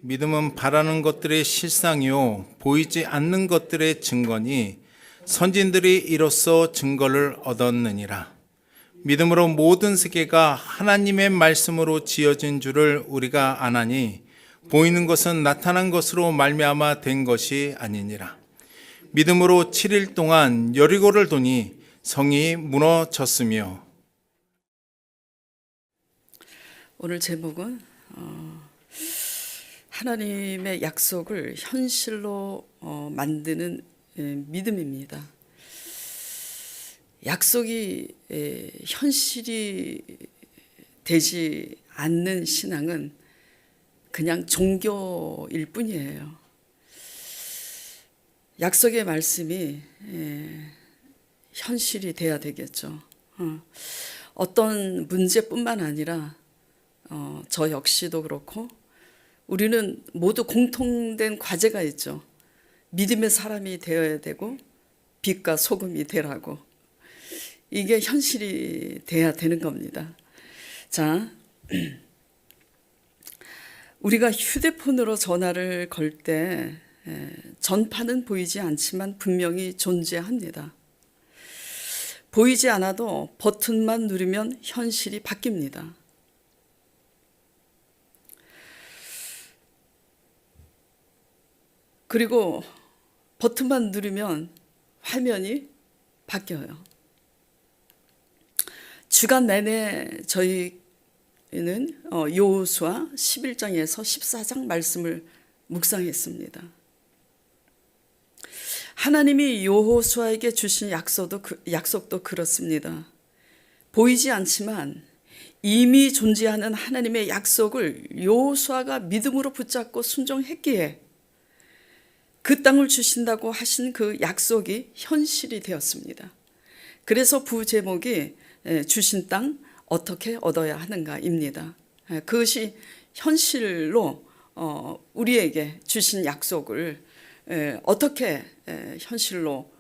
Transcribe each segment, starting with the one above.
믿음은 바라는 것들의 실상이요 보이지 않는 것들의 증거니 선진들이 이로써 증거를 얻었느니라. 믿음으로 모든 세계가 하나님의 말씀으로 지어진 줄을 우리가 아나니 보이는 것은 나타난 것으로 말미암아 된 것이 아니니라. 믿음으로 7일 동안 여리고를 도니 성이 무너졌으며. 오늘 제목은 하나님의 약속을 현실로 만드는 믿음입니다. 약속이 현실이 되지 않는 신앙은 그냥 종교일 뿐이에요. 약속의 말씀이 현실이 돼야 되겠죠. 어떤 문제뿐만 아니라 저 역시도 그렇고 우리는 모두 공통된 과제가 있죠. 믿음의 사람이 되어야 되고 빛과 소금이 되라고. 이게 현실이 돼야 되는 겁니다. 자, 우리가 휴대폰으로 전화를 걸 때 전파는 보이지 않지만 분명히 존재합니다. 보이지 않아도 버튼만 누르면 현실이 바뀝니다. 그리고 버튼만 누르면 화면이 바뀌어요. 주간 내내 저희는 여호수아 11장에서 14장 말씀을 묵상했습니다. 하나님이 여호수아에게 주신 약속도 그렇습니다. 보이지 않지만 이미 존재하는 하나님의 약속을 여호수아가 믿음으로 붙잡고 순종했기에 그 땅을 주신다고 하신 그 약속이 현실이 되었습니다. 그래서 부제목이 주신 땅 어떻게 얻어야 하는가입니다. 그것이 현실로 우리에게 주신 약속을 어떻게 현실로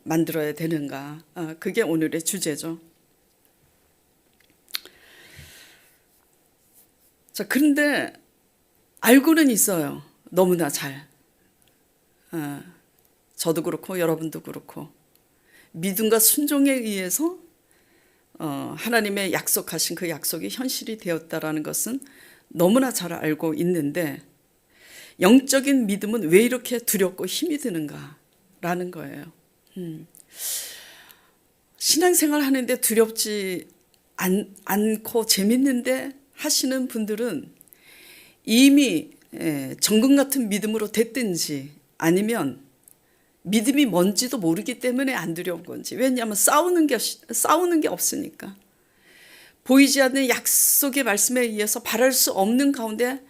만들어야 되는가, 그게 오늘의 주제죠. 자, 그런데 알고는 있어요. 너무나 잘. 저도 그렇고 여러분도 그렇고 믿음과 순종에 의해서 하나님의 약속하신 그 약속이 현실이 되었다라는 것은 너무나 잘 알고 있는데 영적인 믿음은 왜 이렇게 두렵고 힘이 드는가라는 거예요. 신앙생활 하는데 두렵지 않고 재밌는데 하시는 분들은 이미 정금 같은 믿음으로 됐든지 아니면 믿음이 뭔지도 모르기 때문에 안 두려운 건지. 왜냐하면 싸우는 게 없으니까. 보이지 않는 약속의 말씀에 의해서 바랄 수 없는 가운데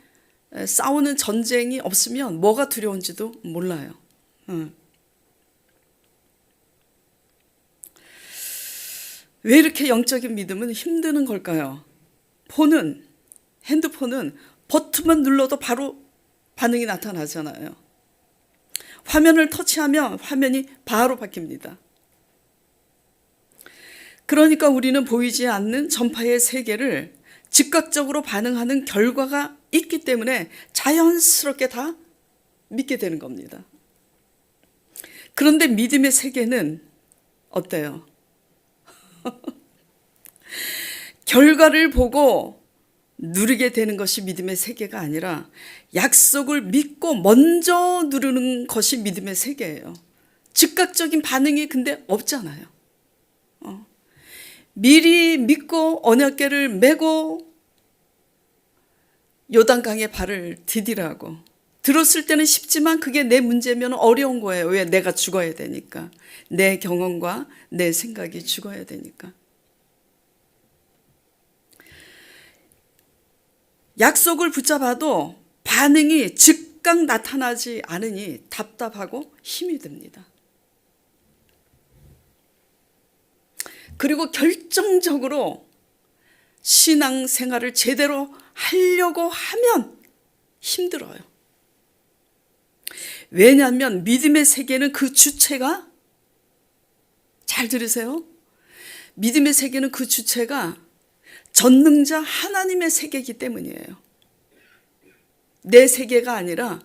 싸우는 전쟁이 없으면 뭐가 두려운지도 몰라요. 왜 이렇게 영적인 믿음은 힘드는 걸까요? 핸드폰은 버튼만 눌러도 바로 반응이 나타나잖아요. 화면을 터치하면 화면이 바로 바뀝니다. 그러니까 우리는 보이지 않는 전파의 세계를 즉각적으로 반응하는 결과가 있기 때문에 자연스럽게 다 믿게 되는 겁니다. 그런데 믿음의 세계는 어때요? 결과를 보고 누리게 되는 것이 믿음의 세계가 아니라 약속을 믿고 먼저 누르는 것이 믿음의 세계예요. 즉각적인 반응이 근데 없잖아요. 미리 믿고 언약궤를 메고 요단강에 발을 디디라고. 들었을 때는 쉽지만 그게 내 문제면 어려운 거예요. 왜? 내가 죽어야 되니까. 내 경험과 내 생각이 죽어야 되니까. 약속을 붙잡아도 반응이 즉각 나타나지 않으니 답답하고 힘이 듭니다. 그리고 결정적으로 신앙생활을 제대로 하려고 하면 힘들어요. 왜냐하면 믿음의 세계는 그 주체가, 잘 들으세요. 믿음의 세계는 그 주체가 전능자 하나님의 세계이기 때문이에요. 내 세계가 아니라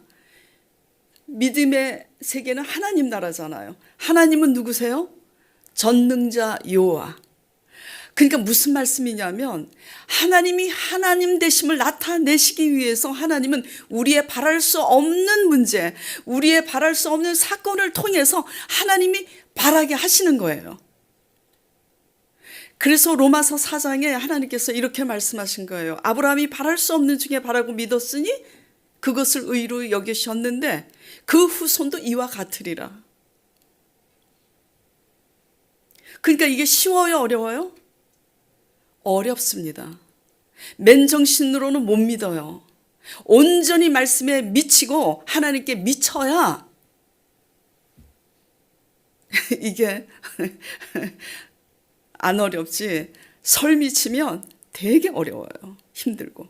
믿음의 세계는 하나님 나라잖아요. 하나님은 누구세요? 전능자 여호와. 그러니까 무슨 말씀이냐면 하나님이 하나님 되심을 나타내시기 위해서 하나님은 우리의 바랄 수 없는 문제, 우리의 바랄 수 없는 사건을 통해서 하나님이 바라게 하시는 거예요. 그래서 로마서 4장에 하나님께서 이렇게 말씀하신 거예요. 아브라함이 바랄 수 없는 중에 바라고 믿었으니 그것을 의로 여기셨는데 그 후손도 이와 같으리라. 그러니까 이게 쉬워요, 어려워요? 어렵습니다. 맨정신으로는 못 믿어요. 온전히 말씀에 미치고 하나님께 미쳐야 이게 안 어렵지, 설 미치면 되게 어려워요. 힘들고.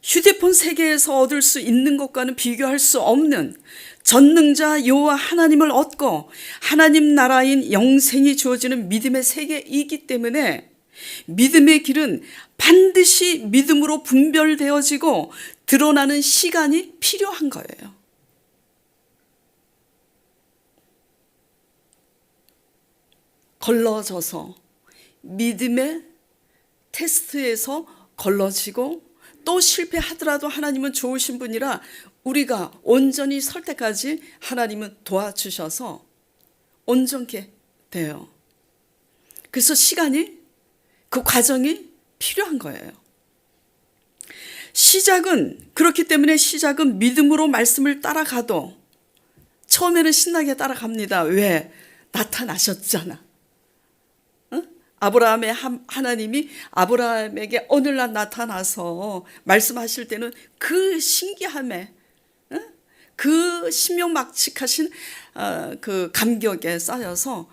휴대폰 세계에서 얻을 수 있는 것과는 비교할 수 없는 전능자 여호와 하나님을 얻고 하나님 나라인 영생이 주어지는 믿음의 세계이기 때문에 믿음의 길은 반드시 믿음으로 분별되어지고 드러나는 시간이 필요한 거예요. 걸러져서 믿음의 테스트에서 걸러지고 또 실패하더라도 하나님은 좋으신 분이라 우리가 온전히 설 때까지 하나님은 도와주셔서 온전케 돼요. 그래서 시간이, 그 과정이 필요한 거예요. 시작은, 그렇기 때문에 시작은 믿음으로 말씀을 따라가도 처음에는 신나게 따라갑니다. 왜? 나타나셨잖아. 아브라함의 하나님이 아브라함에게 오늘날 나타나서 말씀하실 때는 그 신기함에, 그 신명막측하신 그 감격에 쌓여서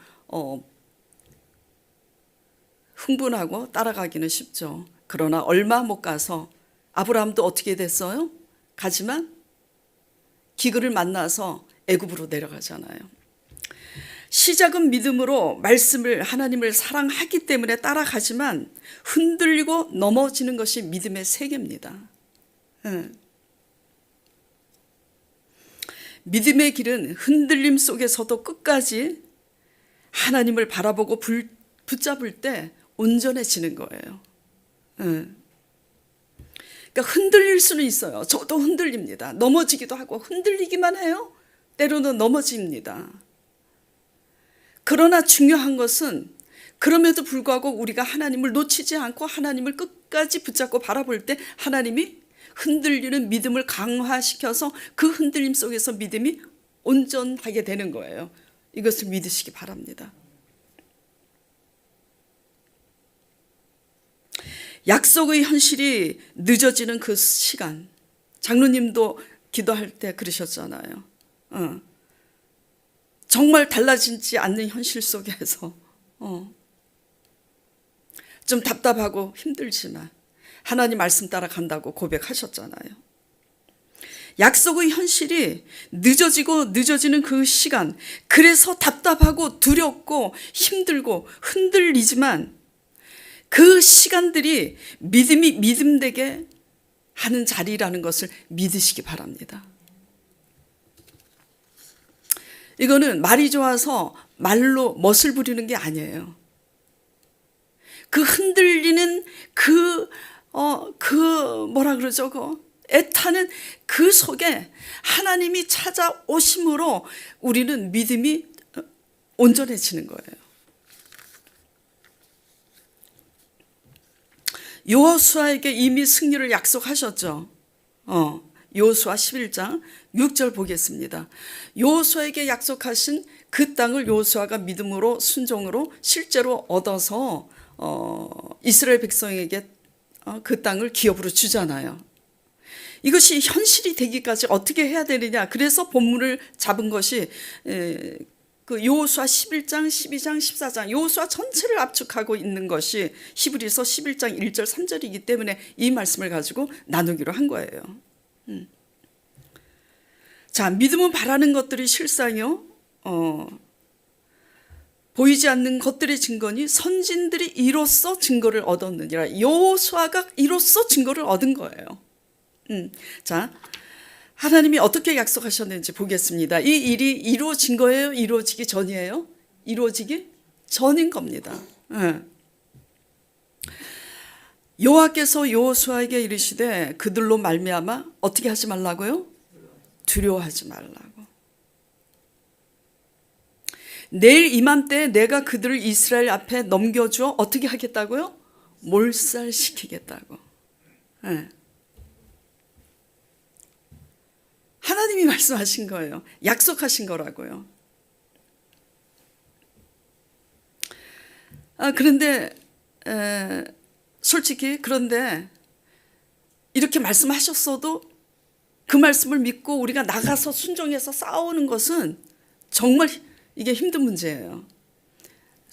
흥분하고 따라가기는 쉽죠. 그러나 얼마 못 가서 아브라함도 어떻게 됐어요? 가지만 기근을 만나서 애굽으로 내려가잖아요. 시작은 믿음으로 말씀을, 하나님을 사랑하기 때문에 따라가지만 흔들리고 넘어지는 것이 믿음의 세계입니다. 믿음의 길은 흔들림 속에서도 끝까지 하나님을 바라보고 붙잡을 때 온전해지는 거예요. 그러니까 흔들릴 수는 있어요. 저도 흔들립니다. 넘어지기도 하고 흔들리기만 해요. 때로는 넘어집니다. 그러나 중요한 것은 그럼에도 불구하고 우리가 하나님을 놓치지 않고 하나님을 끝까지 붙잡고 바라볼 때 하나님이 흔들리는 믿음을 강화시켜서 그 흔들림 속에서 믿음이 온전하게 되는 거예요. 이것을 믿으시기 바랍니다. 약속의 현실이 늦어지는 그 시간, 장로님도 기도할 때 그러셨잖아요. 정말 달라지지 않는 현실 속에서 좀 답답하고 힘들지만 하나님 말씀 따라간다고 고백하셨잖아요. 약속의 현실이 늦어지고 늦어지는 그 시간, 그래서 답답하고 두렵고 힘들고 흔들리지만 그 시간들이 믿음이 믿음되게 하는 자리라는 것을 믿으시기 바랍니다. 이거는 말이 좋아서 말로 멋을 부리는 게 아니에요. 그 흔들리는 뭐라 그러죠? 애타는 그 속에 하나님이 찾아오심으로 우리는 믿음이 온전해지는 거예요. 여호수아에게 이미 승리를 약속하셨죠. 여호수아 11장 6절 보겠습니다. 여호수아에게 약속하신 그 땅을 여호수아가 믿음으로 순종으로 실제로 얻어서 이스라엘 백성에게 그 땅을 기업으로 주잖아요. 이것이 현실이 되기까지 어떻게 해야 되느냐. 그래서 본문을 잡은 것이 그 여호수아 11장, 12장, 14장 여호수아 전체를 압축하고 있는 것이 히브리서 11장 1절 3절이기 때문에 이 말씀을 가지고 나누기로 한 거예요. 자, 믿음은 바라는 것들이 실상이요. 보이지 않는 것들의 증거니 선진들이 이로써 증거를 얻었느니라. 여호수아가 이로써 증거를 얻은 거예요. 자, 하나님이 어떻게 약속하셨는지 보겠습니다. 이 일이 이루어진 거예요? 이루어지기 전이에요? 이루어지기 전인 겁니다. 여호와께서 여호수아에게 이르시되 그들로 말미암아 어떻게 하지 말라고요? 두려워하지 말라고. 내일 이맘때 내가 그들을 이스라엘 앞에 넘겨주어 어떻게 하겠다고요? 몰살시키겠다고. 하나님이 말씀하신 거예요. 약속하신 거라고요. 그런데 솔직히 그런데 이렇게 말씀하셨어도 그 말씀을 믿고 우리가 나가서 순종해서 싸우는 것은 정말 이게 힘든 문제예요.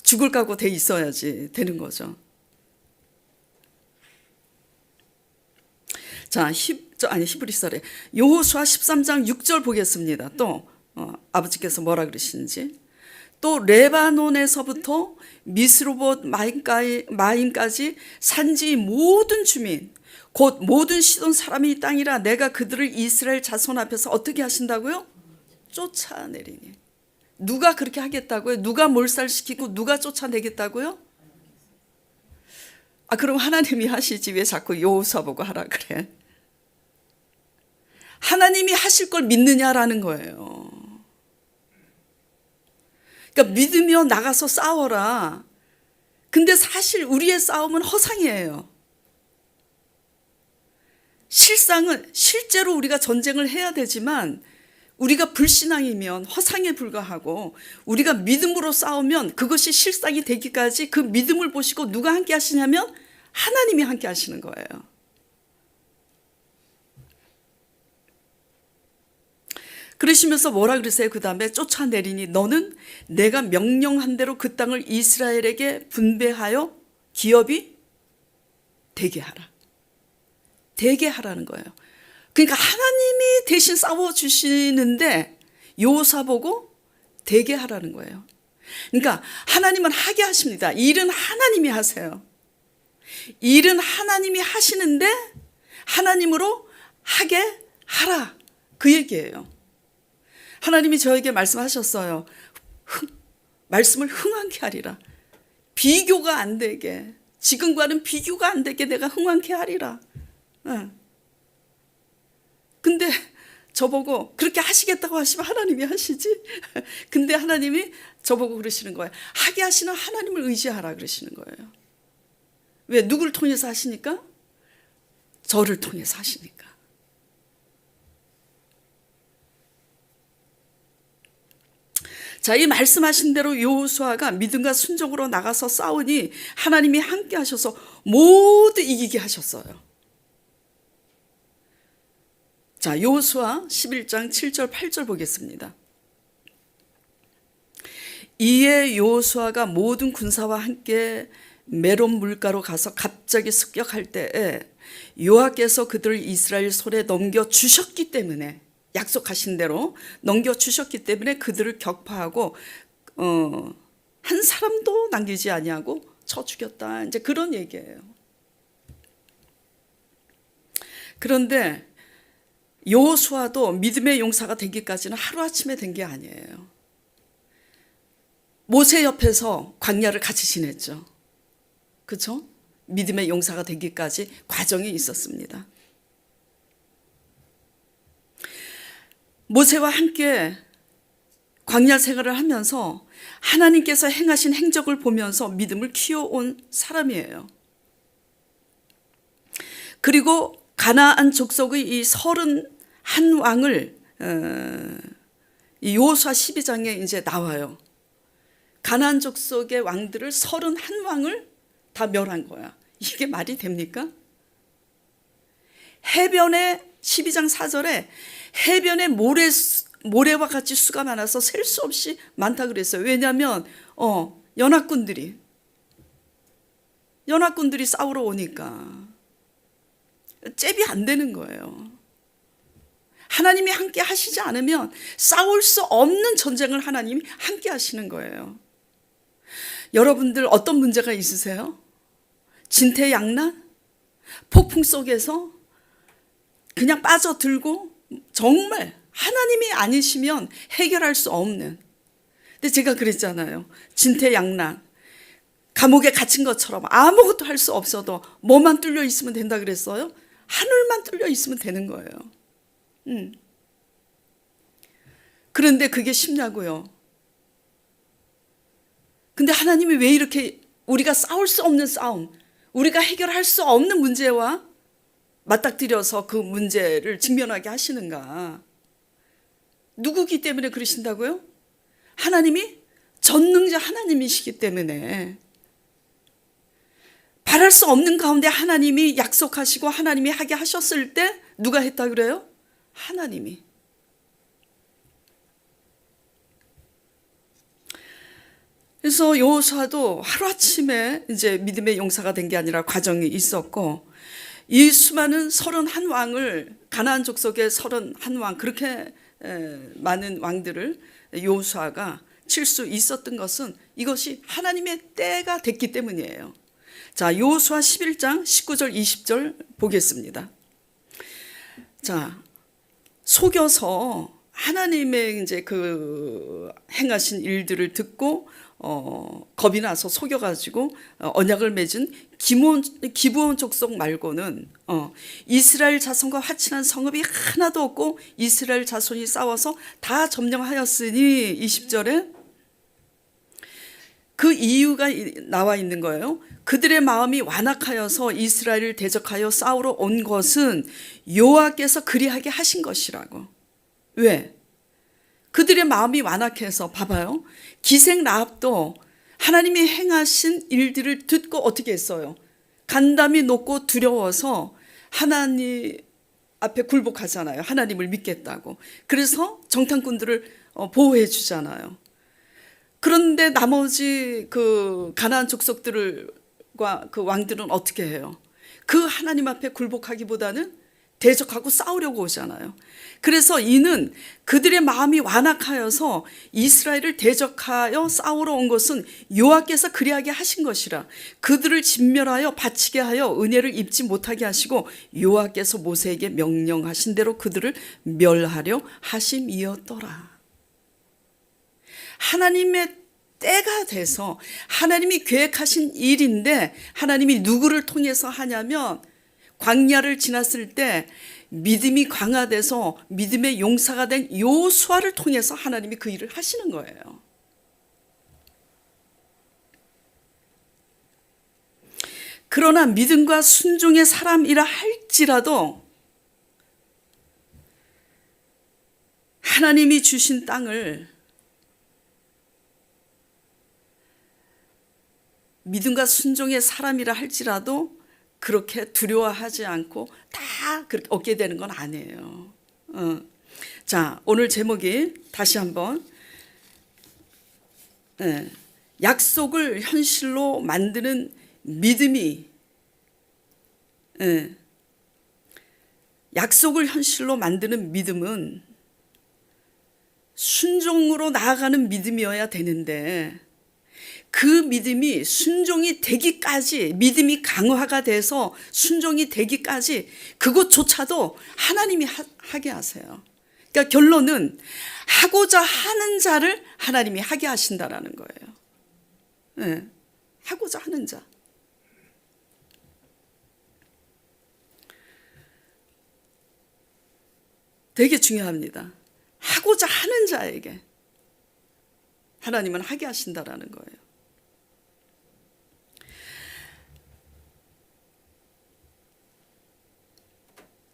죽을 각오 돼 있어야지 되는 거죠. 자, 히브리서래. 여호수아 13장 6절 보겠습니다. 또 아버지께서 뭐라 그러시는지. 또 레바논에서부터 미스로봇 마임까지 산지 모든 주민 곧 모든 시돈 사람이 이 땅이라 내가 그들을 이스라엘 자손 앞에서 어떻게 하신다고요? 쫓아내리니. 누가 그렇게 하겠다고요? 누가 몰살시키고 누가 쫓아내겠다고요? 그럼 하나님이 하시지 왜 자꾸 여호수아 보고 하라 그래? 하나님이 하실 걸 믿느냐라는 거예요. 그러니까 믿으며 나가서 싸워라. 근데 사실 우리의 싸움은 허상이에요. 실제로 우리가 전쟁을 해야 되지만 우리가 불신앙이면 허상에 불과하고 우리가 믿음으로 싸우면 그것이 실상이 되기까지 그 믿음을 보시고 누가 함께 하시냐면 하나님이 함께 하시는 거예요. 그러시면서 뭐라 그러세요? 그 다음에 쫓아내리니 너는 내가 명령한 대로 그 땅을 이스라엘에게 분배하여 기업이 되게 하라. 되게 하라는 거예요. 그러니까 하나님이 대신 싸워주시는데 여호수아 보고 되게 하라는 거예요. 그러니까 하나님은 하게 하십니다. 일은 하나님이 하세요. 일은 하나님이 하시는데 하나님으로 하게 하라. 그 얘기예요. 하나님이 저에게 말씀하셨어요. 말씀을 흥왕케 하리라. 비교가 안 되게, 지금과는 비교가 안 되게 내가 흥왕케 하리라. 근데 저보고 그렇게 하시겠다고 하시면 하나님이 하시지. 근데 하나님이 저보고 그러시는 거예요. 하게 하시는 하나님을 의지하라 그러시는 거예요. 왜? 누구를 통해서 하시니까? 저를 통해서 하시니까. 자, 이 말씀하신 대로 여호수아가 믿음과 순종으로 나가서 싸우니 하나님이 함께 하셔서 모두 이기게 하셨어요. 자, 여호수아 11장 7절 8절 보겠습니다. 이에 여호수아가 모든 군사와 함께 메론 물가로 가서 갑자기 습격할 때에 여호와께서 그들을 이스라엘 손에 넘겨주셨기 때문에, 약속하신 대로 넘겨주셨기 때문에 그들을 격파하고 한 사람도 남기지 아니하고 쳐 죽였다. 이제 그런 얘기예요. 그런데 여호수아도 믿음의 용사가 되기까지는 하루아침에 된 게 아니에요. 모세 옆에서 광야를 같이 지냈죠. 그렇죠? 믿음의 용사가 되기까지 과정이 있었습니다. 모세와 함께 광야 생활을 하면서 하나님께서 행하신 행적을 보면서 믿음을 키워온 사람이에요. 그리고 가나안 족속의 이 31왕을 이 여호수아 12장에 이제 나와요. 가나안 족속의 왕들을 31왕을 다 멸한 거야. 이게 말이 됩니까? 해변에 12장 4절에 해변에 모래와 같이 수가 많아서 셀 수 없이 많다 그랬어요. 왜냐하면 연합군들이 싸우러 오니까 잽이 안 되는 거예요. 하나님이 함께 하시지 않으면 싸울 수 없는 전쟁을 하나님이 함께 하시는 거예요. 여러분들 어떤 문제가 있으세요? 진퇴양난? 폭풍 속에서 그냥 빠져들고 정말 하나님이 아니시면 해결할 수 없는. 근데 제가 그랬잖아요. 진퇴양난. 감옥에 갇힌 것처럼 아무것도 할 수 없어도 뭐만 뚫려 있으면 된다 그랬어요? 하늘만 뚫려 있으면 되는 거예요. 그런데 그게 쉽냐고요. 근데 하나님이 왜 이렇게 우리가 싸울 수 없는 싸움, 우리가 해결할 수 없는 문제와 맞닥뜨려서 그 문제를 직면하게 하시는가? 누구기 때문에 그러신다고요? 하나님이 전능자 하나님이시기 때문에. 바랄 수 없는 가운데 하나님이 약속하시고 하나님이 하게 하셨을 때 누가 했다 그래요? 하나님이. 그래서 여호수아도 하루아침에 이제 믿음의 용사가 된 게 아니라 과정이 있었고, 이 수많은 31왕을, 가나안 족속의 31왕, 그렇게 많은 왕들을 여호수아가 칠 수 있었던 것은 이것이 하나님의 때가 됐기 때문이에요. 자, 여호수아 11장 19절 20절 보겠습니다. 자, 속여서 하나님의 이제 그 행하신 일들을 듣고 겁이 나서 속여가지고 언약을 맺은 기브온 족속 말고는 이스라엘 자손과 화친한 성읍이 하나도 없고 이스라엘 자손이 싸워서 다 점령하였으니 20절에 그 이유가 나와 있는 거예요. 그들의 마음이 완악하여서 이스라엘을 대적하여 싸우러 온 것은 여호와께서 그리하게 하신 것이라고. 왜? 그들의 마음이 완악해서. 봐봐요. 기생 라합도 하나님이 행하신 일들을 듣고 어떻게 했어요? 간담이 높고 두려워서 하나님 앞에 굴복하잖아요. 하나님을 믿겠다고. 그래서 정탐꾼들을 보호해 주잖아요. 그런데 나머지 그 가나안 족속들과 그 왕들은 어떻게 해요? 그 하나님 앞에 굴복하기보다는 대적하고 싸우려고 오잖아요. 그래서 이는 그들의 마음이 완악하여서 이스라엘을 대적하여 싸우러 온 것은 여호와께서 그리하게 하신 것이라. 그들을 진멸하여 바치게 하여 은혜를 입지 못하게 하시고 여호와께서 모세에게 명령하신 대로 그들을 멸하려 하심이었더라. 하나님의 때가 돼서 하나님이 계획하신 일인데, 하나님이 누구를 통해서 하냐면 광야를 지났을 때 믿음이 강화돼서 믿음의 용사가 된 여호수아를 통해서 하나님이 그 일을 하시는 거예요. 그러나 믿음과 순종의 사람이라 할지라도 하나님이 주신 땅을 믿음과 순종의 사람이라 할지라도 그렇게 두려워하지 않고 다 그렇게 얻게 되는 건 아니에요. 자, 오늘 제목이 다시 한번 약속을 현실로 만드는 믿음이, 약속을 현실로 만드는 믿음은 순종으로 나아가는 믿음이어야 되는데, 그 믿음이 순종이 되기까지, 믿음이 강화가 돼서 순종이 되기까지 그것조차도 하나님이 하게 하세요. 그러니까 결론은 하고자 하는 자를 하나님이 하게 하신다라는 거예요. 네, 하고자 하는 자. 되게 중요합니다. 하고자 하는 자에게 하나님은 하게 하신다라는 거예요.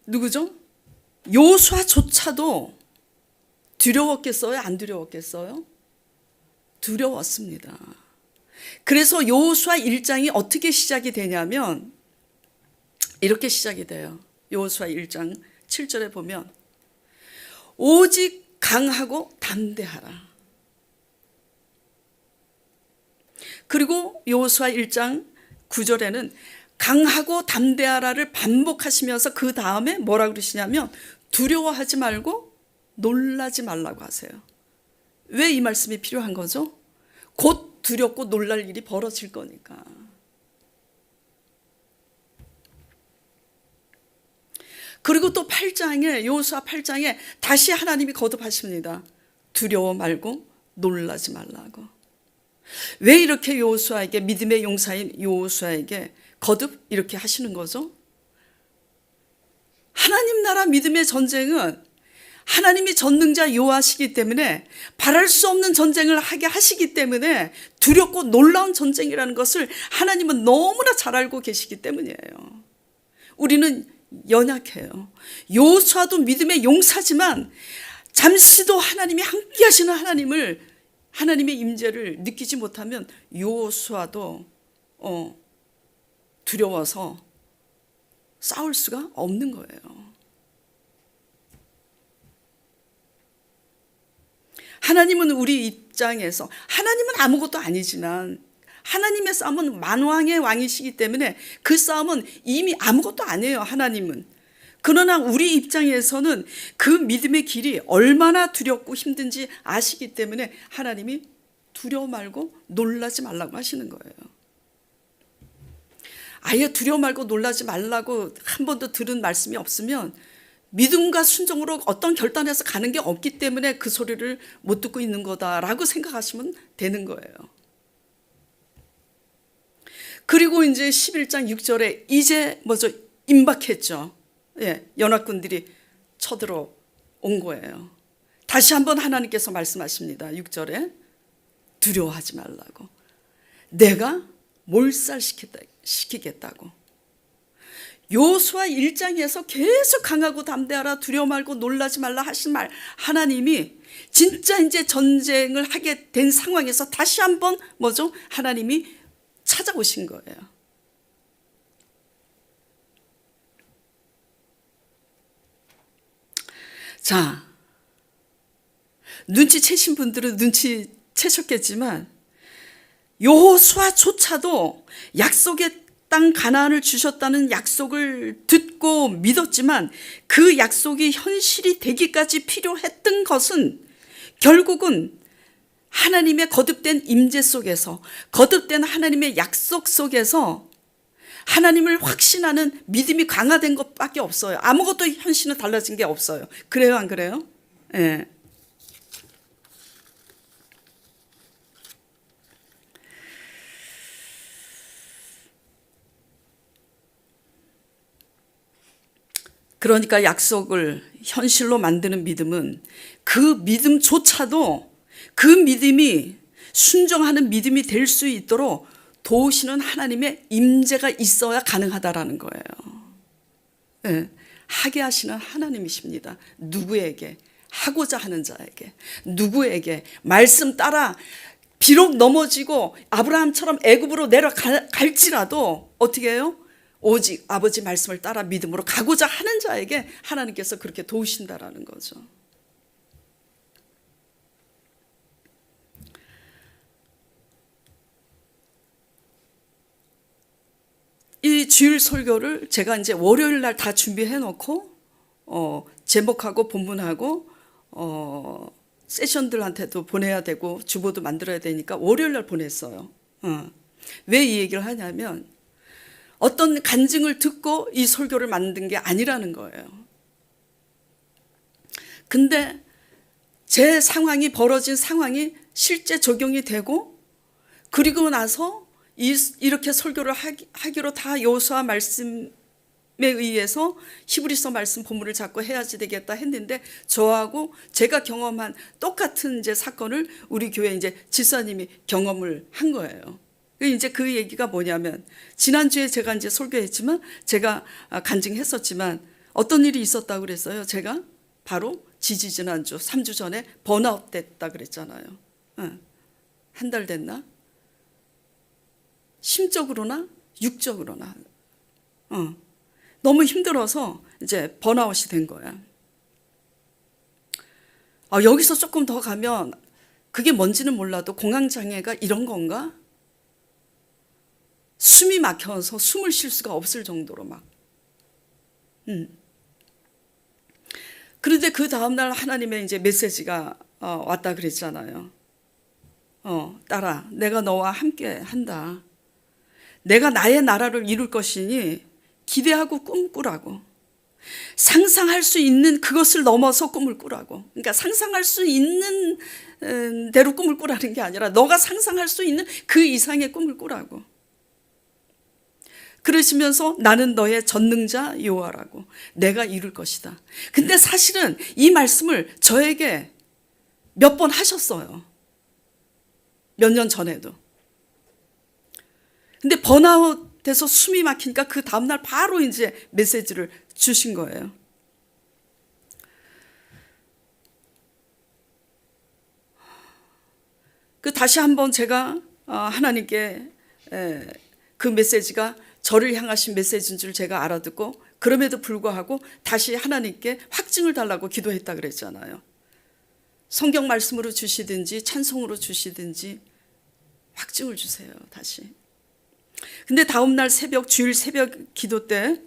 누구죠? 여호수아조차도 두려웠겠어요? 안 두려웠겠어요? 두려웠습니다. 그래서 여호수아 1장이 어떻게 시작이 되냐면 이렇게 시작이 돼요. 여호수아 1장 7절에 보면 오직 강하고 담대하라. 그리고 여호수아 1장 9절에는 강하고 담대하라를 반복하시면서 그 다음에 뭐라 그러시냐면 두려워하지 말고 놀라지 말라고 하세요. 왜 이 말씀이 필요한 거죠? 곧 두렵고 놀랄 일이 벌어질 거니까. 그리고 또 8장에 여호수아 8장에 다시 하나님이 거듭하십니다. 두려워 말고 놀라지 말라고. 왜 이렇게 여호수아에게, 믿음의 용사인 여호수아에게 거듭 이렇게 하시는 거죠? 하나님 나라 믿음의 전쟁은 하나님이 전능자 여호와시기 때문에 바랄 수 없는 전쟁을 하게 하시기 때문에 두렵고 놀라운 전쟁이라는 것을 하나님은 너무나 잘 알고 계시기 때문이에요. 우리는 연약해요. 여호수아도 믿음의 용사지만 잠시도 하나님이 함께 하시는 하나님의 임재를 느끼지 못하면 여호수아도 두려워서 싸울 수가 없는 거예요. 하나님은 우리 입장에서, 하나님은 아무것도 아니지만 하나님의 싸움은 만왕의 왕이시기 때문에 그 싸움은 이미 아무것도 아니에요. 하나님은. 그러나 우리 입장에서는 그 믿음의 길이 얼마나 두렵고 힘든지 아시기 때문에 하나님이 두려워 말고 놀라지 말라고 하시는 거예요. 아예 두려워 말고 놀라지 말라고 한 번도 들은 말씀이 없으면 믿음과 순종으로 어떤 결단에서 가는 게 없기 때문에 그 소리를 못 듣고 있는 거다라고 생각하시면 되는 거예요. 그리고 이제 11장 6절에 이제 먼저 임박했죠. 연합군들이 쳐들어 온 거예요. 다시 한번 하나님께서 말씀하십니다. 6절에 두려워하지 말라고. 내가 몰살시키겠다고. 여호수아 1장에서 계속 강하고 담대하라, 두려워 말고 놀라지 말라 하신 말, 하나님이 진짜 이제 전쟁을 하게 된 상황에서 다시 한번 하나님이 찾아오신 거예요. 자, 눈치채신 분들은 눈치채셨겠지만 여호수아조차도 약속의 땅 가나안을 주셨다는 약속을 듣고 믿었지만 그 약속이 현실이 되기까지 필요했던 것은 결국은 하나님의 거듭된 임재 속에서, 거듭된 하나님의 약속 속에서 하나님을 확신하는 믿음이 강화된 것밖에 없어요. 아무것도 현실은 달라진 게 없어요. 그래요, 안 그래요? 예. 그러니까 약속을 현실로 만드는 믿음은 그 믿음조차도 그 믿음이 순종하는 믿음이 될 수 있도록 도우시는 하나님의 임재가 있어야 가능하다라는 거예요. 네, 하게 하시는 하나님이십니다. 누구에게? 하고자 하는 자에게. 누구에게? 말씀 따라 비록 넘어지고 아브라함처럼 애굽으로 내려갈지라도 어떻게 해요? 오직 아버지 말씀을 따라 믿음으로 가고자 하는 자에게 하나님께서 그렇게 도우신다라는 거죠. 이 주일 설교를 제가 이제 월요일 날 다 준비해 놓고 제목하고 본문하고 세션들한테도 보내야 되고 주보도 만들어야 되니까 월요일 날 보냈어요. 왜 이 얘기를 하냐면 어떤 간증을 듣고 이 설교를 만든 게 아니라는 거예요. 근데 제 상황이, 벌어진 상황이 실제 적용이 되고, 그리고 나서 이렇게 설교를 하기로 다 여호수아 말씀에 의해서 히브리서 말씀 본문을 잡고 해야지 되겠다 했는데, 저하고 제가 경험한 똑같은 이제 사건을 우리 교회 이제 집사님이 경험을 한 거예요. 이제 그 얘기가 뭐냐면, 지난주에 제가 이제 설교했지만, 제가 간증했었지만, 어떤 일이 있었다고 그랬어요? 제가 바로 지난주 3주 전에 번아웃 됐다 그랬잖아요. 한 달 됐나? 심적으로나 육적으로나 너무 힘들어서 이제 번아웃이 된 거야. 여기서 조금 더 가면 그게 뭔지는 몰라도 공황장애가 이런 건가? 숨이 막혀서 숨을 쉴 수가 없을 정도로 막. 그런데 그 다음날 하나님의 이제 메시지가 왔다 그랬잖아요. 딸아, 내가 너와 함께 한다. 내가 나의 나라를 이룰 것이니 기대하고 꿈꾸라고. 상상할 수 있는 그것을 넘어서 꿈을 꾸라고. 그러니까 상상할 수 있는 대로 꿈을 꾸라는 게 아니라 너가 상상할 수 있는 그 이상의 꿈을 꾸라고. 그러시면서 나는 너의 전능자 여호와라고. 내가 이룰 것이다. 근데 사실은 이 말씀을 저에게 몇 번 하셨어요. 몇 년 전에도. 근데 번아웃돼서 숨이 막히니까 그 다음날 바로 이제 메시지를 주신 거예요. 그 다시 한번 제가 하나님께 그 메시지가 저를 향하신 메시지인 줄 제가 알아듣고 그럼에도 불구하고 다시 하나님께 확증을 달라고 기도했다 그랬잖아요. 성경 말씀으로 주시든지 찬송으로 주시든지 확증을 주세요. 다시. 근데 다음날 새벽 주일 새벽 기도 때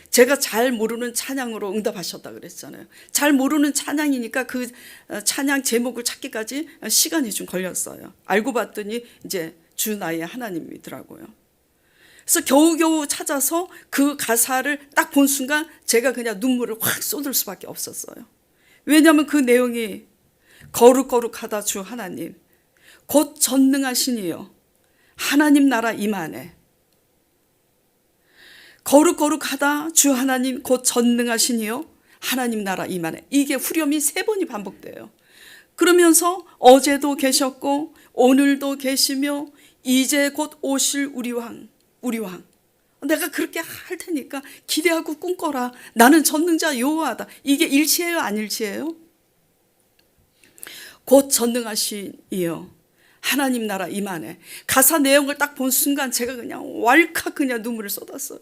제가 잘 모르는 찬양으로 응답하셨다 그랬잖아요. 잘 모르는 찬양이니까 그 찬양 제목을 찾기까지 시간이 좀 걸렸어요. 알고 봤더니 이제 주 나의 하나님이더라고요. 그래서 겨우겨우 찾아서 그 가사를 딱 본 순간 제가 그냥 눈물을 확 쏟을 수밖에 없었어요. 왜냐하면 그 내용이 거룩거룩하다 주 하나님 곧 전능하시니요 하나님 나라 임하네. 거룩거룩하다 주 하나님 곧 전능하시니요 하나님 나라 임하네. 이게 후렴이 3번이 반복돼요. 그러면서 어제도 계셨고 오늘도 계시며 이제 곧 오실 우리 왕 내가 그렇게 할 테니까 기대하고 꿈꿔라. 나는 전능자 여호와다. 이게 일치해요 안 일치해요? 곧 전능하시니요 하나님 나라 임하네. 가사 내용을 딱 본 순간 제가 그냥 왈칵 그냥 눈물을 쏟았어요.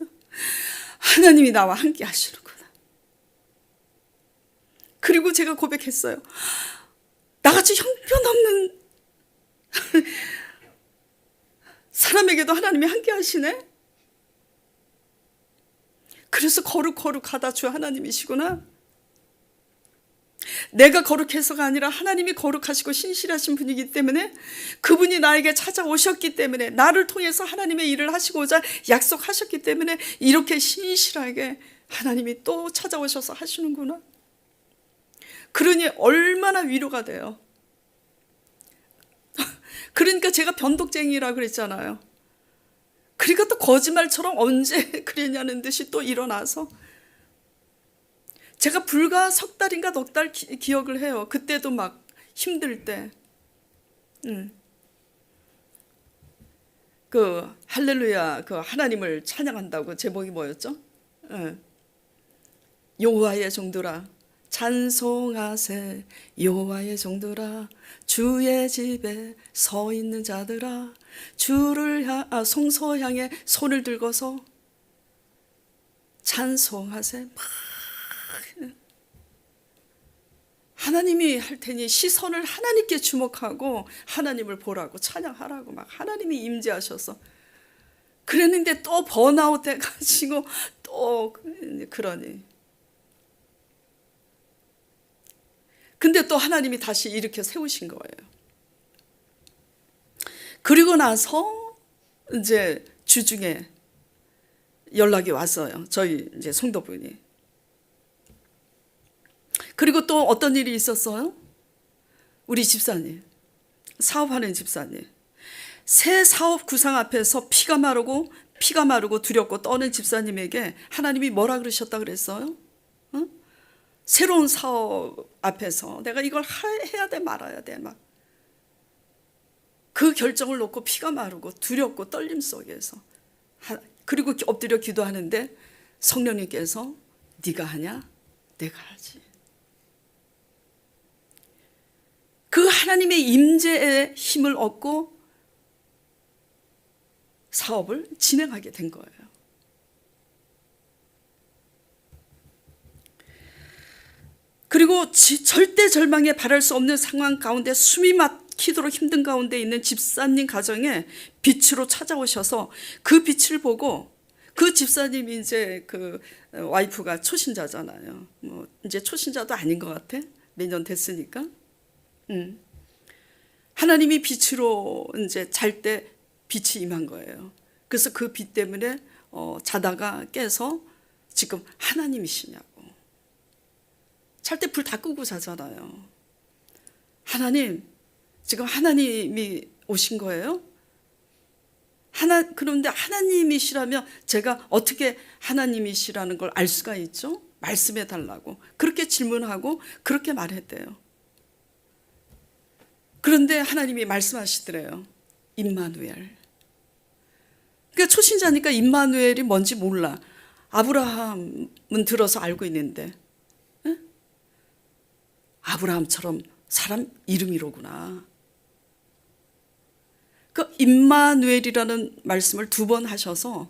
하나님이 나와 함께 하시는구나. 그리고 제가 고백했어요. 나같이 형편없는 사람에게도 하나님이 함께 하시네. 그래서 거룩하다 주 하나님이시구나. 내가 거룩해서가 아니라 하나님이 거룩하시고 신실하신 분이기 때문에 그분이 나에게 찾아오셨기 때문에 나를 통해서 하나님의 일을 하시고자 약속하셨기 때문에 이렇게 신실하게 하나님이 또 찾아오셔서 하시는구나. 그러니 얼마나 위로가 돼요. 그러니까 제가 변덕쟁이라 그랬잖아요. 그러니까 또 거짓말처럼 언제 그랬냐는 듯이 또 일어나서 제가 불과 석 달인가 넉 달 기억을 해요. 그때도 막 힘들 때 그 할렐루야 그 하나님을 찬양한다고 제목이 뭐였죠? 여호와의 종들아 찬송하세 여호와의 종들아 주의 집에 서 있는 자들아 주를 성소 향해 손을 들고서 찬송하세. 하나님이 할 테니 시선을 하나님께 주목하고 하나님을 보라고 찬양하라고 막 하나님이 임재하셔서 그랬는데 또 번아웃 돼가지고 또 그러니 근데 또 하나님이 다시 일으켜 세우신 거예요. 그리고 나서 이제 주중에 연락이 왔어요. 저희 이제 성도분이. 그리고 또 어떤 일이 있었어요? 우리 집사님, 사업하는 집사님. 새 사업 구상 앞에서 피가 마르고 두렵고 떠는 집사님에게 하나님이 뭐라 그러셨다 그랬어요? 새로운 사업 앞에서 내가 이걸 해야 돼 말아야 돼 막. 그 결정을 놓고 피가 마르고 두렵고 떨림 속에서 그리고 엎드려 기도하는데 성령님께서 네가 하냐? 내가 하지. 그 하나님의 임재의 힘을 얻고 사업을 진행하게 된 거예요. 그리고 절대 절망에 바랄 수 없는 상황 가운데 숨이 막히도록 힘든 가운데 있는 집사님 가정에 빛으로 찾아오셔서 그 빛을 보고 그 집사님이 이제 그 와이프가 초신자잖아요. 뭐 이제 초신자도 아닌 것 같아. 몇 년 됐으니까. 하나님이 빛으로 이제 잘 때 빛이 임한 거예요. 그래서 그 빛 때문에 자다가 깨서 지금 하나님이시냐고. 잘 때 불 다 끄고 자잖아요. 하나님, 지금 하나님이 오신 거예요? 그런데 하나님이시라면 제가 어떻게 하나님이시라는 걸 알 수가 있죠? 말씀해 달라고. 그렇게 질문하고 그렇게 말했대요. 그런데 하나님이 말씀하시더래요. 임마누엘. 그러니까 초신자니까 임마누엘이 뭔지 몰라. 아브라함은 들어서 알고 있는데, 에? 아브라함처럼 사람 이름이로구나. 그 임마누엘이라는 말씀을 2번 하셔서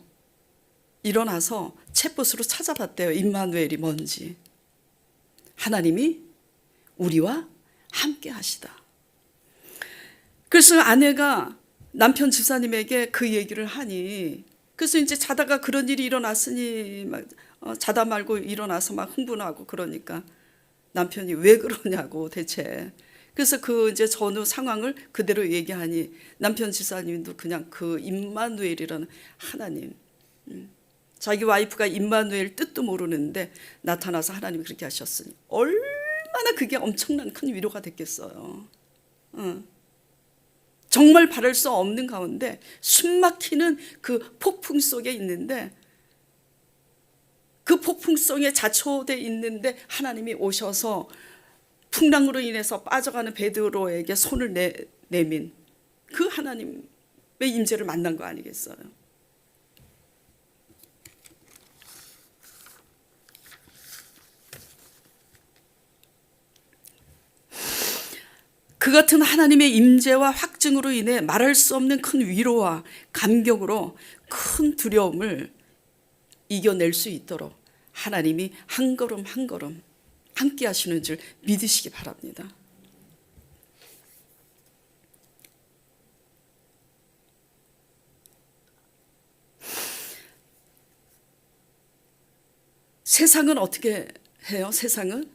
일어나서 챗봇으로 찾아봤대요. 임마누엘이 뭔지. 하나님이 우리와 함께 하시다. 그래서 아내가 남편 집사님에게 그 얘기를 하니, 그래서 이제 자다가 그런 일이 일어났으니 막 자다 말고 일어나서 막 흥분하고 그러니까 남편이 왜 그러냐고 대체. 그래서 그 이제 전후 상황을 그대로 얘기하니 남편 집사님도 그냥 그 임마누엘이라는 하나님, 자기 와이프가 임마누엘 뜻도 모르는데 나타나서 하나님이 그렇게 하셨으니 얼마나 그게 엄청난 큰 위로가 됐겠어요. 정말 바랄 수 없는 가운데 숨막히는 그 폭풍 속에 있는데, 그 폭풍 속에 자초돼 있는데 하나님이 오셔서 풍랑으로 인해서 빠져가는 베드로에게 손을 내민 그 하나님의 임재를 만난 거 아니겠어요? 그 같은 하나님의 임재와 확증으로 인해 말할 수 없는 큰 위로와 감격으로 큰 두려움을 이겨낼 수 있도록 하나님이 한 걸음 한 걸음 함께 하시는 줄 믿으시기 바랍니다. 세상은 어떻게 해요? 세상은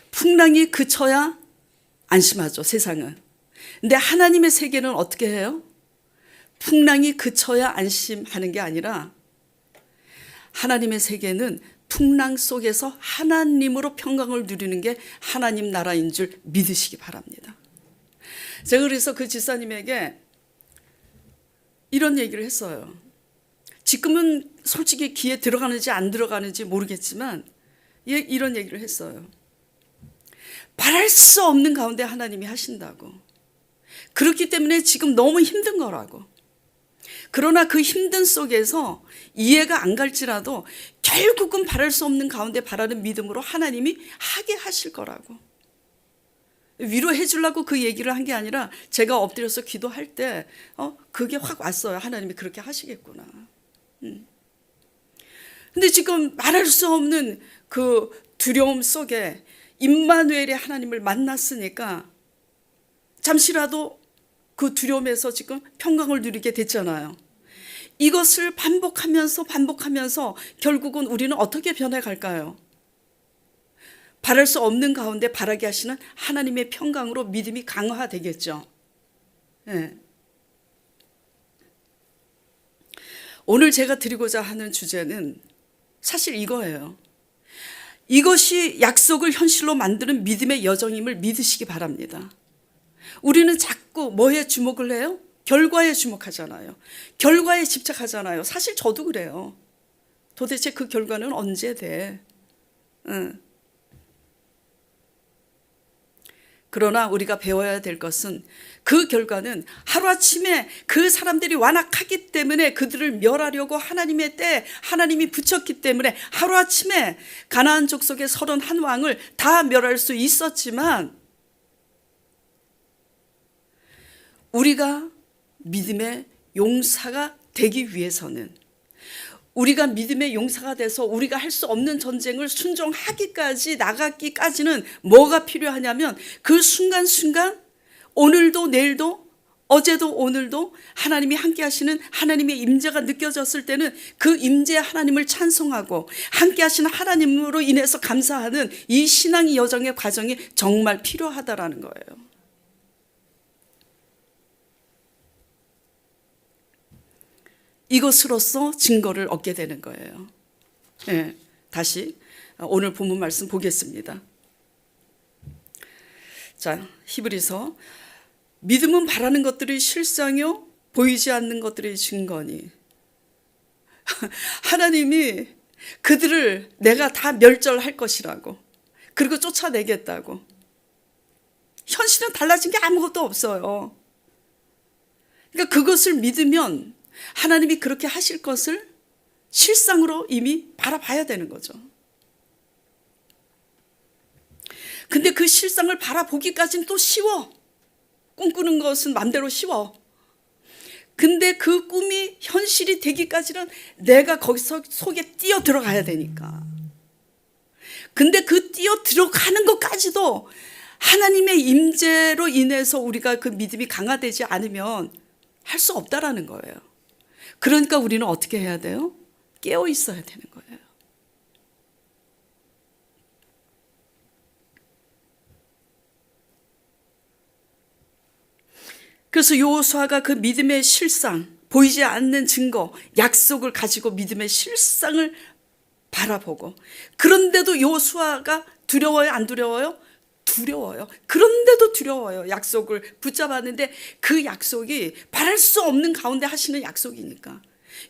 풍랑이 그쳐야 안심하죠. 세상은. 근데 하나님의 세계는 어떻게 해요? 풍랑이 그쳐야 안심하는 게 아니라 하나님의 세계는 풍랑 속에서 하나님으로 평강을 누리는 게 하나님 나라인 줄 믿으시기 바랍니다. 제가 그래서 그 집사님에게 이런 얘기를 했어요. 지금은 솔직히 귀에 들어가는지 안 들어가는지 모르겠지만 이런 얘기를 했어요. 바랄 수 없는 가운데 하나님이 하신다고. 그렇기 때문에 지금 너무 힘든 거라고. 그러나 그 힘든 속에서 이해가 안 갈지라도 결국은 바랄 수 없는 가운데 바라는 믿음으로 하나님이 하게 하실 거라고. 위로해 주려고 그 얘기를 한 게 아니라 제가 엎드려서 기도할 때 그게 확 왔어요. 하나님이 그렇게 하시겠구나. 근데 지금 말할 수 없는 그 두려움 속에 임마누엘의 하나님을 만났으니까 잠시라도 그 두려움에서 지금 평강을 누리게 됐잖아요. 이것을 반복하면서 결국은 우리는 어떻게 변해갈까요? 바랄 수 없는 가운데 바라게 하시는 하나님의 평강으로 믿음이 강화되겠죠. 네. 오늘 제가 드리고자 하는 주제는 사실 이거예요. 이것이 약속을 현실로 만드는 믿음의 여정임을 믿으시기 바랍니다. 우리는 자꾸 뭐에 주목을 해요? 결과에 주목하잖아요. 결과에 집착하잖아요. 사실 저도 그래요. 도대체 그 결과는 언제 돼? 그러나 우리가 배워야 될 것은 그 결과는 하루아침에 그 사람들이 완악하기 때문에 그들을 멸하려고 하나님의 때에 하나님이 붙였기 때문에 하루아침에 가나안 족속의 31왕을 다 멸할 수 있었지만, 우리가 믿음의 용사가 되기 위해서는, 우리가 믿음의 용사가 돼서 우리가 할 수 없는 전쟁을 순종하기까지 나가기까지는 뭐가 필요하냐면 그 순간순간 오늘도 내일도 어제도 오늘도 하나님이 함께 하시는 하나님의 임재가 느껴졌을 때는 그 임재 하나님을 찬송하고 함께 하시는 하나님으로 인해서 감사하는 이 신앙의 여정의 과정이 정말 필요하다라는 거예요. 이것으로써 증거를 얻게 되는 거예요. 네, 다시 오늘 본문 말씀 보겠습니다. 자, 히브리서 믿음은 바라는 것들의 실상이요 보이지 않는 것들의 증거니. 하나님이 그들을 내가 다 멸절할 것이라고, 그리고 쫓아내겠다고. 현실은 달라진 게 아무것도 없어요. 그러니까 그것을 믿으면 하나님이 그렇게 하실 것을 실상으로 이미 바라봐야 되는 거죠. 근데 그 실상을 바라보기까지는 또 쉬워. 꿈꾸는 것은 맘대로 쉬워. 근데 그 꿈이 현실이 되기까지는 내가 거기서 속에 뛰어 들어가야 되니까. 근데 그 뛰어 들어가는 것까지도 하나님의 임재로 인해서 우리가 그 믿음이 강화되지 않으면 할 수 없다라는 거예요. 그러니까 우리는 어떻게 해야 돼요? 깨어 있어야 되는 거예요. 그래서 여호수아가 그 믿음의 실상, 보이지 않는 증거, 약속을 가지고 믿음의 실상을 바라보고, 그런데도 여호수아가 두려워요? 안 두려워요? 두려워요. 그런데도 두려워요. 약속을 붙잡았는데 그 약속이 바랄 수 없는 가운데 하시는 약속이니까,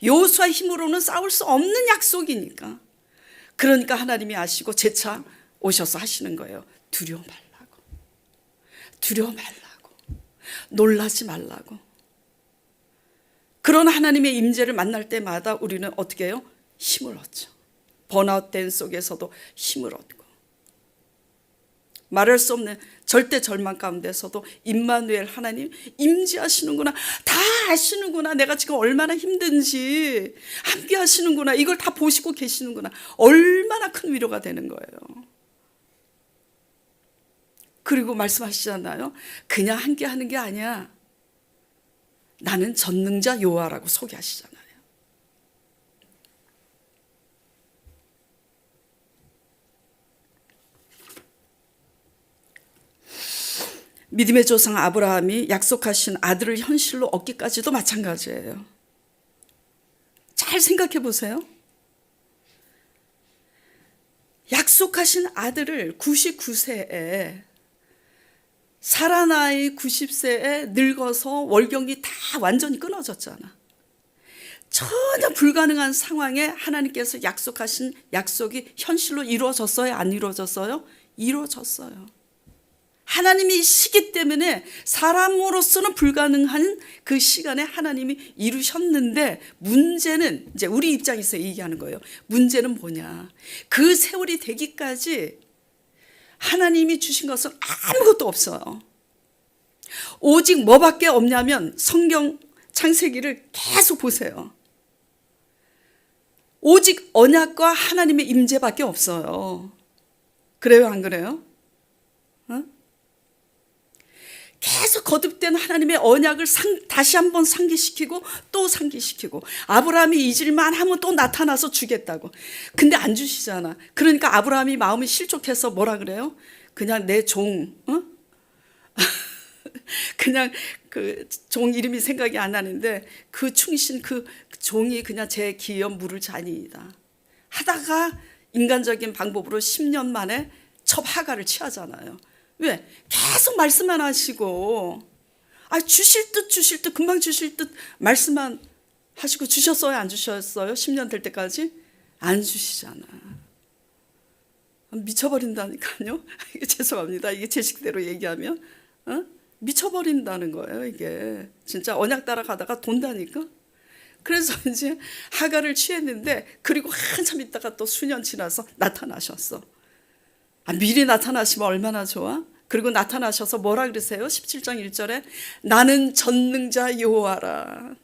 여호수아 힘으로는 싸울 수 없는 약속이니까, 그러니까 하나님이 아시고 재차 오셔서 하시는 거예요. 두려워 말라고, 두려워 말라고, 놀라지 말라고. 그런 하나님의 임재를 만날 때마다 우리는 어떻게 해요? 힘을 얻죠. 번아웃된 속에서도 힘을 얻고, 말할 수 없는 절대 절망 가운데서도 임마누엘 하나님 임재하시는구나, 다 아시는구나, 내가 지금 얼마나 힘든지 함께 하시는구나, 이걸 다 보시고 계시는구나, 얼마나 큰 위로가 되는 거예요. 그리고 말씀하시잖아요. 그냥 함께 하는 게 아니야, 나는 전능자 여호와라고 소개하시잖아요. 믿음의 조상 아브라함이 약속하신 아들을 현실로 얻기까지도 마찬가지예요. 잘 생각해 보세요. 약속하신 아들을 99세에, 사라 나이 90세에 늙어서 월경이 다 완전히 끊어졌잖아. 전혀 불가능한 상황에 하나님께서 약속하신 약속이 현실로 이루어졌어요? 안 이루어졌어요? 이루어졌어요. 하나님이 시기 때문에 사람으로서는 불가능한 그 시간에 하나님이 이루셨는데, 문제는 이제 우리 입장에서 얘기하는 거예요. 문제는 뭐냐, 그 세월이 되기까지 하나님이 주신 것은 아무것도 없어요. 오직 뭐밖에 없냐면 성경 창세기를 계속 보세요. 오직 언약과 하나님의 임재밖에 없어요. 그래요, 안 그래요? 계속 거듭된 하나님의 언약을 다시 한번 상기시키고 또 상기시키고, 아브라함이 잊을만 하면 또 나타나서 주겠다고. 근데 안 주시잖아. 그러니까 아브라함이 마음이 실족해서 뭐라 그래요? 그냥 내 종, 그냥 그 종 이름이 생각이 안 나는데, 그 충신 그 종이 그냥 제 기업 물을 자니이다 하다가 인간적인 방법으로 10년 만에 첩 하가를 취하잖아요. 왜? 계속 말씀만 하시고, 주실 듯 금방 주실 듯 말씀만 하시고, 주셨어요 안 주셨어요? 10년 될 때까지 안 주시잖아. 미쳐버린다니까요. 이게 죄송합니다, 이게 제 식대로 얘기하면 미쳐버린다는 거예요. 이게 진짜 언약 따라가다가 돈다니까. 그래서 이제 하가를 취했는데, 그리고 한참 있다가 또 수년 지나서 나타나셨어. 미리 나타나시면 얼마나 좋아? 그리고 나타나셔서 뭐라 그러세요? 17장 1절에 나는 전능자 여호와라.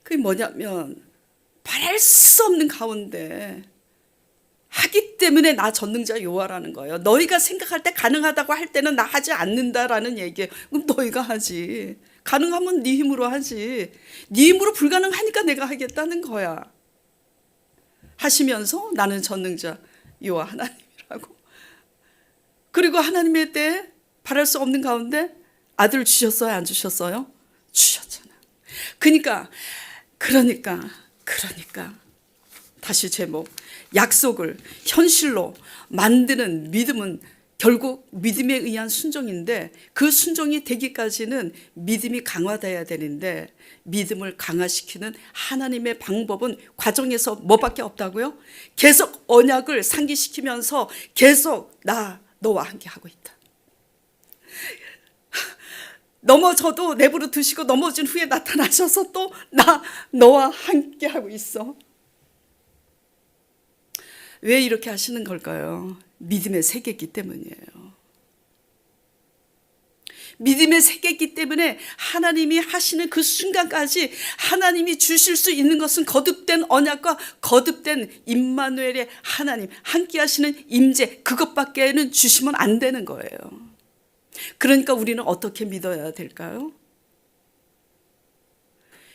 그게 뭐냐면, 바랄 수 없는 가운데 하기 때문에 나 전능자 여호와라는 거예요. 너희가 생각할 때, 가능하다고 할 때는 나 하지 않는다라는 얘기예요. 그럼 너희가 하지. 가능하면 네 힘으로 하지. 네 힘으로 불가능하니까 내가 하겠다는 거야. 하시면서 나는 전능자 여호와 하나님이라고. 그리고 하나님의 때에 바랄 수 없는 가운데 아들 주셨어요? 안 주셨어요? 주셨잖아. 그러니까 다시 제목, 약속을 현실로 만드는 믿음은 결국 믿음에 의한 순종인데, 그 순종이 되기까지는 믿음이 강화돼야 되는데, 믿음을 강화시키는 하나님의 방법은 과정에서 뭐밖에 없다고요? 계속 언약을 상기시키면서 계속 너와 함께 하고 있다. 넘어져도 내버려 두시고 넘어진 후에 나타나셔서 또 너와 함께 하고 있어. 왜 이렇게 하시는 걸까요? 믿음의 세계이기 때문이에요. 믿음의 세계이기 때문에 하나님이 하시는 그 순간까지 하나님이 주실 수 있는 것은 거듭된 언약과 거듭된 임마누엘의 하나님, 함께 하시는 임재, 그것밖에는 주시면 안 되는 거예요. 그러니까 우리는 어떻게 믿어야 될까요?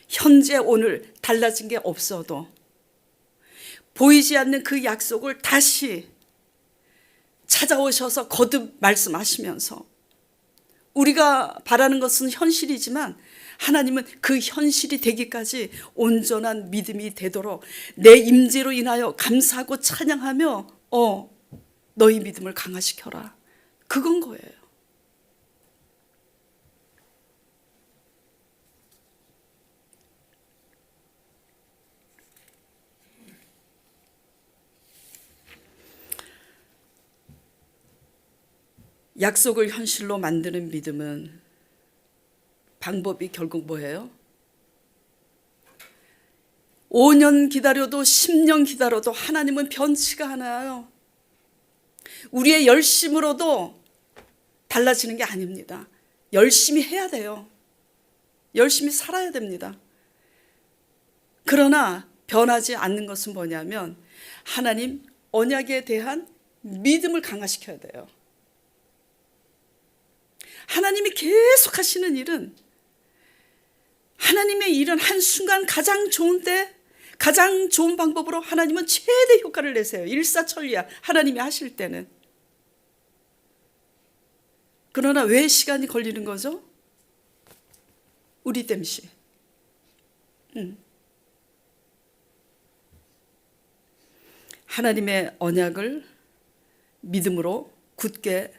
현재 오늘 달라진 게 없어도 보이지 않는 그 약속을 다시 찾아오셔서 거듭 말씀하시면서, 우리가 바라는 것은 현실이지만 하나님은 그 현실이 되기까지 온전한 믿음이 되도록 내 임재로 인하여 감사하고 찬양하며 너희 믿음을 강화시켜라. 그건 거예요. 약속을 현실로 만드는 믿음은 방법이 결국 뭐예요? 5년 기다려도 10년 기다려도 하나님은 변치가 않아요. 우리의 열심으로도 달라지는 게 아닙니다. 열심히 해야 돼요. 열심히 살아야 됩니다. 그러나 변하지 않는 것은 뭐냐면 하나님 언약에 대한 믿음을 강화시켜야 돼요. 하나님이 계속 하시는 일은, 하나님의 일은 한순간 가장 좋은 때 가장 좋은 방법으로 하나님은 최대 효과를 내세요. 일사천리야, 하나님이 하실 때는. 그러나 왜 시간이 걸리는 거죠? 우리 땜시. 하나님의 언약을 믿음으로 굳게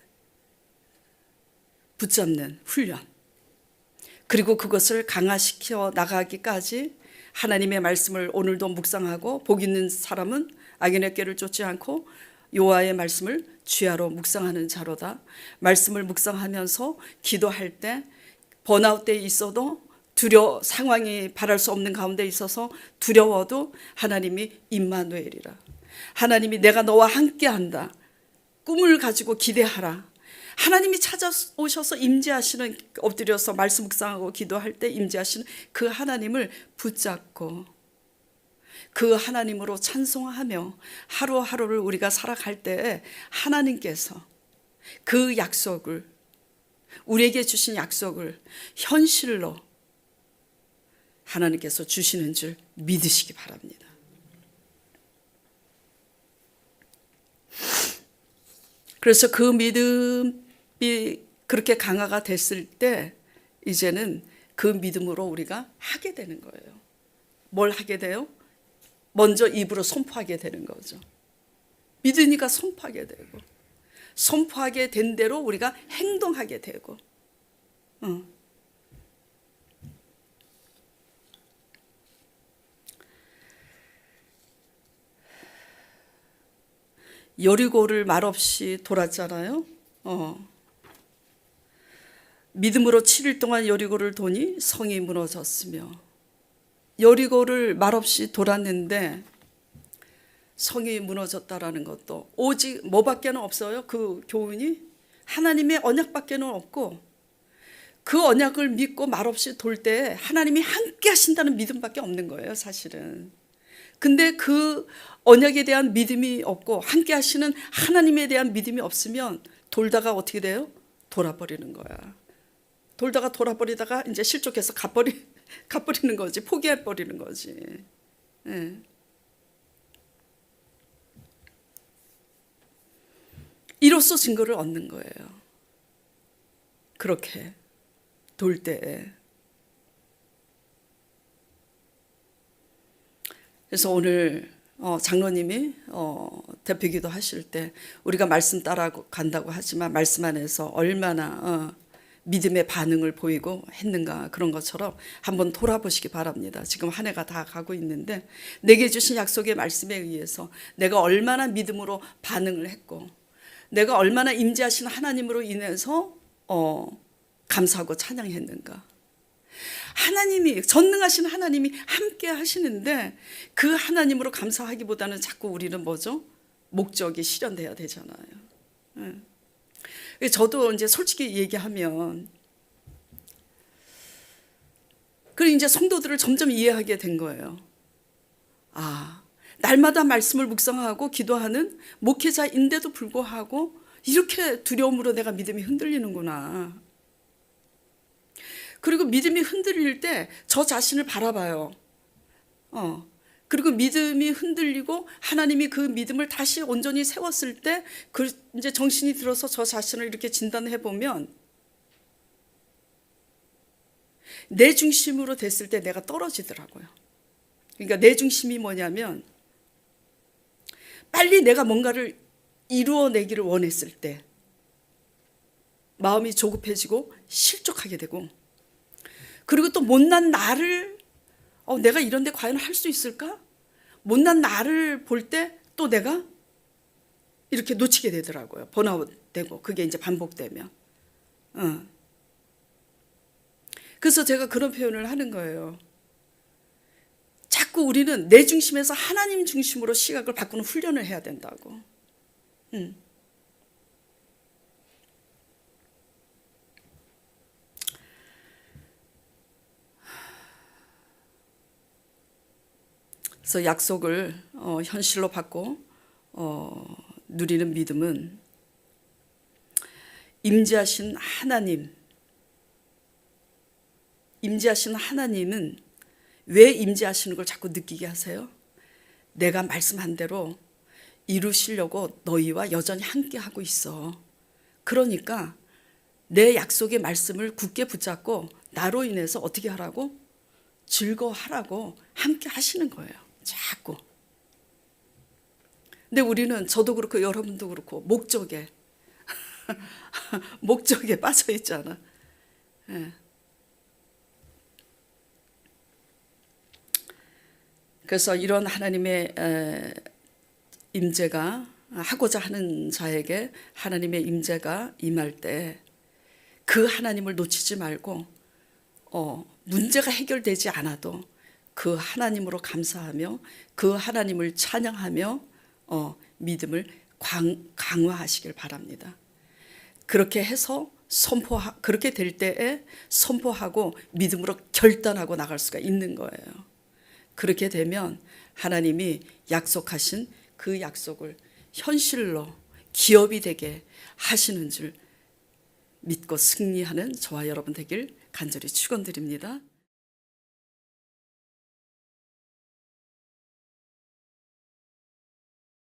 붙잡는 훈련, 그리고 그것을 강화시켜 나가기까지 하나님의 말씀을 오늘도 묵상하고, 복 있는 사람은 악인의 꾀를 쫓지 않고 여호와의 말씀을 주야로 묵상하는 자로다. 말씀을 묵상하면서 기도할 때 번아웃 때 있어도 상황이 바랄 수 없는 가운데 있어서 두려워도 하나님이 임마누엘이라, 하나님이 내가 너와 함께한다, 꿈을 가지고 기대하라. 하나님이 찾아오셔서 임재하시는, 엎드려서 말씀 묵상하고 기도할 때 임재하시는 그 하나님을 붙잡고 그 하나님으로 찬송하며 하루하루를 우리가 살아갈 때 하나님께서 그 약속을, 우리에게 주신 약속을 현실로 하나님께서 주시는 줄 믿으시기 바랍니다. 그래서 그 믿음이 그렇게 강화가 됐을 때 이제는 그 믿음으로 우리가 하게 되는 거예요. 뭘 하게 돼요? 먼저 입으로 선포하게 되는 거죠. 믿으니까 선포하게 되고, 선포하게 된 대로 우리가 행동하게 되고. 여리고를 말없이 돌았잖아요. 믿음으로 7일 동안 여리고를 도니 성이 무너졌으며, 여리고를 말없이 돌았는데 성이 무너졌다라는 것도 오직 뭐밖에는 없어요. 그 교훈이 하나님의 언약밖에는 없고, 그 언약을 믿고 말없이 돌 때 하나님이 함께 하신다는 믿음밖에 없는 거예요, 사실은. 근데 그 언약에 대한 믿음이 없고 함께 하시는 하나님에 대한 믿음이 없으면 돌다가 어떻게 돼요? 돌아버리는 거야. 돌아버리다가 이제 실족해서 가버리는 거지. 포기해버리는 거지. 예. 이로써 증거를 얻는 거예요. 그렇게 돌 때에. 그래서 오늘 장로님이 대표기도 하실 때 우리가 말씀 따라 간다고 하지만 말씀 안에서 얼마나 믿음의 반응을 보이고 했는가, 그런 것처럼 한번 돌아보시기 바랍니다. 지금 한 해가 다 가고 있는데 내게 주신 약속의 말씀에 의해서 내가 얼마나 믿음으로 반응을 했고, 내가 얼마나 임재하신 하나님으로 인해서 감사하고 찬양했는가. 하나님이, 전능하신 하나님이 함께 하시는데 그 하나님으로 감사하기보다는 자꾸 우리는 뭐죠? 목적이 실현돼야 되잖아요. 저도 이제 솔직히 얘기하면, 그리고 이제 성도들을 점점 이해하게 된 거예요. 아, 날마다 말씀을 묵상하고 기도하는 목회자인데도 불구하고 이렇게 두려움으로 내가 믿음이 흔들리는구나. 그리고 믿음이 흔들릴 때 저 자신을 바라봐요. 그리고 믿음이 흔들리고 하나님이 그 믿음을 다시 온전히 세웠을 때 이제 정신이 들어서 저 자신을 이렇게 진단해 보면 내 중심으로 됐을 때 내가 떨어지더라고요. 그러니까 내 중심이 뭐냐면, 빨리 내가 뭔가를 이루어내기를 원했을 때 마음이 조급해지고 실족하게 되고, 그리고 또 못난 나를 내가 이런데 과연 할 수 있을까? 못난 나를 볼 때 또 내가 이렇게 놓치게 되더라고요. 번아웃 되고, 그게 이제 반복되면. 그래서 제가 그런 표현을 하는 거예요. 자꾸 우리는 내 중심에서 하나님 중심으로 시각을 바꾸는 훈련을 해야 된다고. 그래서 약속을 현실로 받고 누리는 믿음은 임재하신 하나님은 왜 임재하시는 걸 자꾸 느끼게 하세요? 내가 말씀한 대로 이루시려고 너희와 여전히 함께 하고 있어. 그러니까 내 약속의 말씀을 굳게 붙잡고 나로 인해서 어떻게 하라고? 즐거워하라고 함께 하시는 거예요. 자꾸. 근데 우리는, 저도 그렇고 여러분도 그렇고, 목적에 빠져 있잖아. 그래서 이런 하나님의 임재가, 하고자 하는 자에게 하나님의 임재가 임할 때 그 하나님을 놓치지 말고, 문제가 해결되지 않아도 그 하나님으로 감사하며 그 하나님을 찬양하며 믿음을 강화하시길 바랍니다. 그렇게 해서 그렇게 될 때에 선포하고 믿음으로 결단하고 나갈 수가 있는 거예요. 그렇게 되면 하나님이 약속하신 그 약속을 현실로 기업이 되게 하시는 줄 믿고 승리하는 저와 여러분 되길 간절히 축원드립니다.